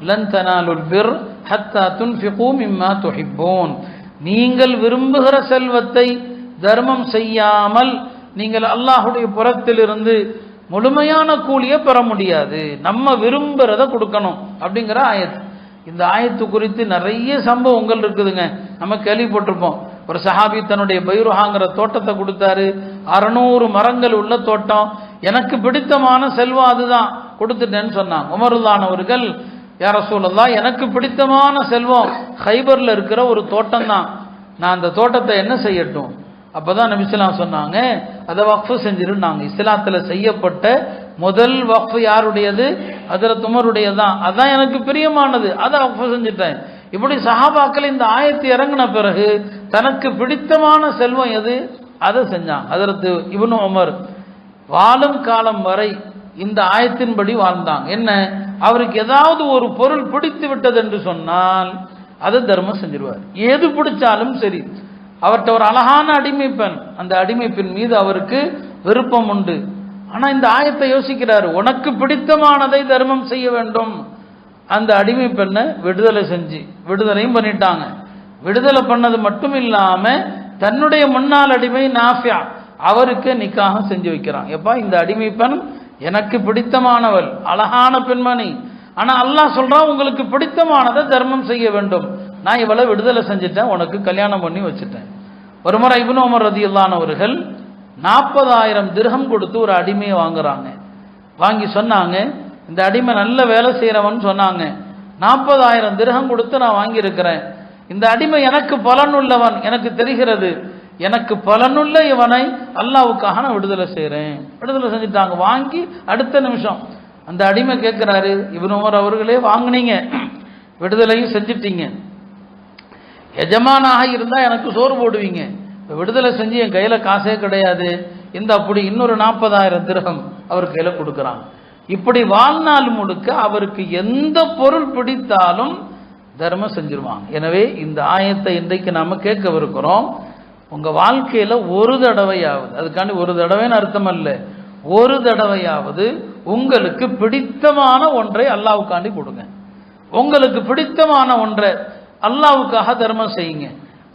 லன் தனாலுல் பிர் ஹத்தா துன்ஃபிகு மிம்மா துஹிப்பூன். நீங்கள் விரும்புகிற செல்வத்தை தர்மம் செய்யாமல் நீங்கள் அல்லாஹ்வுடைய புறத்திலிருந்து முழுமையான கூலியை பெற முடியாது. நம்ம விரும்புறத கொடுக்கணும் அப்படிங்கிற ஆயத்து. இந்த ஆயத்து குறித்து நிறைய சம்பவங்கள் இருக்குதுங்க. நம்ம கேள்விப்பட்டிருப்போம். ஒரு சஹாபி தன்னுடைய பைருஹாங்கிற தோட்டத்தை கொடுத்தாரு. 600 மரங்கள் உள்ள தோட்டம். எனக்கு பிடித்தமான செல்வம் அதுதான், கொடுத்துட்டேன்னு சொன்னாங்க. உமருல்லான் அவர்கள், யா ரசூலல்லாஹ், எனக்கு பிடித்தமான செல்வம் ஹைபர்ல இருக்கிற ஒரு தோட்டம் தான், நான் அந்த தோட்டத்தை என்ன செய்யட்டும்? அப்பதான் நபி ஸல்லல்லாஹு அலைஹி வஸல்லம் சொன்னாங்க, அதை வக்ஃப் செஞ்சிருந்தாங்க. இஸ்லாத்துல செய்யப்பட்ட முதல் வக்ஃப் யாருடையது? ஹஜ்ரத் உமருடையது தான். அதான் எனக்கு பிரியமானது, அதை வக்ஃப் செஞ்சுட்டேன். இப்படி சஹாபாக்கள் இந்த ஆயத்து இறங்கின பிறகு தனக்கு பிடித்தமான செல்வம் எது அதை செஞ்சாங்க. ஹஜ்ரத் இப்னு உமர் வாழும் காலம் வரை இந்த ஆயத்தின்படி வாழ்ந்தாங்க. என்ன, அவருக்கு ஏதாவது ஒரு பொருள் பிடித்து விட்டது என்று சொன்னால் அதை தர்மம் செஞ்சிருவார். எது பிடிச்சாலும் சரி. அவர்கிட்ட ஒரு அழகான அடிமை பெண், அந்த அடிமை பெண் மீது அவருக்கு விருப்பம் உண்டு. ஆனா இந்த ஆயத்தை யோசிக்கிறாரு, உனக்கு பிடித்தமானதை தர்மம் செய்ய வேண்டும். அந்த அடிமை பெண்ணை விடுதலை செஞ்சு விடுதலையும் பண்ணிட்டாங்க. விடுதலை பண்ணது மட்டும் இல்லாம தன்னுடைய முன்னாள் அடிமை நாஃபியா அவருக்கு நிக்காக செஞ்சு வைக்கிறான். எப்பா, இந்த அடிமை பெண் எனக்கு பிடித்தமானவள், அழகான பெண்மணி. ஆனா அல்லாஹ் சொல்றான், உங்களுக்கு பிடித்தமானதை தர்மம் செய்ய வேண்டும். நான் இவளை விடுதலை செஞ்சுட்டேன், உனக்கு கல்யாணம் பண்ணி வச்சுட்டேன். ஒரு முறை இப்னு உமர் ரலியல்லாஹு அன்ஹு அவர்கள் 40,000 திர்ஹம் கொடுத்து ஒரு அடிமையை வாங்குறாங்க. வாங்கி சொன்னாங்க, இந்த அடிமை நல்ல வேலை செய்யறவன் சொன்னாங்க, 40,000 திர்ஹம் கொடுத்து நான் வாங்கி இருக்கிறேன். இந்த அடிமை எனக்கு பலனுள்ளவன், எனக்கு தெரிகிறது. எனக்கு பலனுள்ள இவனை அல்லாஹ்வுக்காக நான் விடுதலை செய்கிறேன். விடுதலை செஞ்சுட்டாங்க. வாங்கி அடுத்த நிமிஷம் அந்த அடிமை கேட்கிறாரு, இப்னு உமர் அவர்களே, வாங்கினீங்க, விடுதலையும் செஞ்சிட்டீங்க, எஜமானாக இருந்தா எனக்கு சோறு போடுவீங்க, விடுதலை செஞ்சு என் கையில காசே கிடையாது, இந்த அப்படி இன்னொரு 40,000 திர்ஹம் அவர் கையில கொடுக்குறான். இப்படி வாழ்நாள் முழுக்க அவருக்கு எந்த பொருள் பிடித்தாலும் தர்மம் செஞ்சிருவாங்க. எனவே இந்த ஆயத்தை இன்றைக்கு நாம கேட்கவிருக்கிறோம். உங்க வாழ்க்கையில ஒரு தடவையாவது, அதுக்காண்டி ஒரு தடவைன்னு அர்த்தம் அல்ல, ஒரு தடவையாவது உங்களுக்கு பிடித்தமான ஒன்றை அல்லாஹ்வுக்காண்டி கொடுங்க. உங்களுக்கு பிடித்தமான ஒன்றை அல்லாஹ்வுக்காக தர்மம் செய்யுங்க,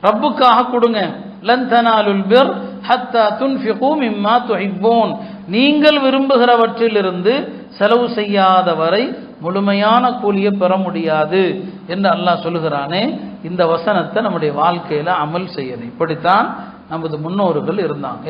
ரப்புக்காக கொடுங்க. லன் தனாலுல் பிர் ஹத்தா துன்ஃபிகு மிம்மா துஹிப்பூன். நீங்கள் விரும்புகிறவற்றிலிருந்து செலவு செய்யாத வரை முழுமையான கூலியை பெற முடியாது என்று அல்லாஹ் சொல்லுகிறானே. இந்த வசனத்தை நம்முடைய வாழ்க்கையில அமல் செய்யணும். இப்படித்தான் நமது முன்னோர்கள் இருந்தாங்க.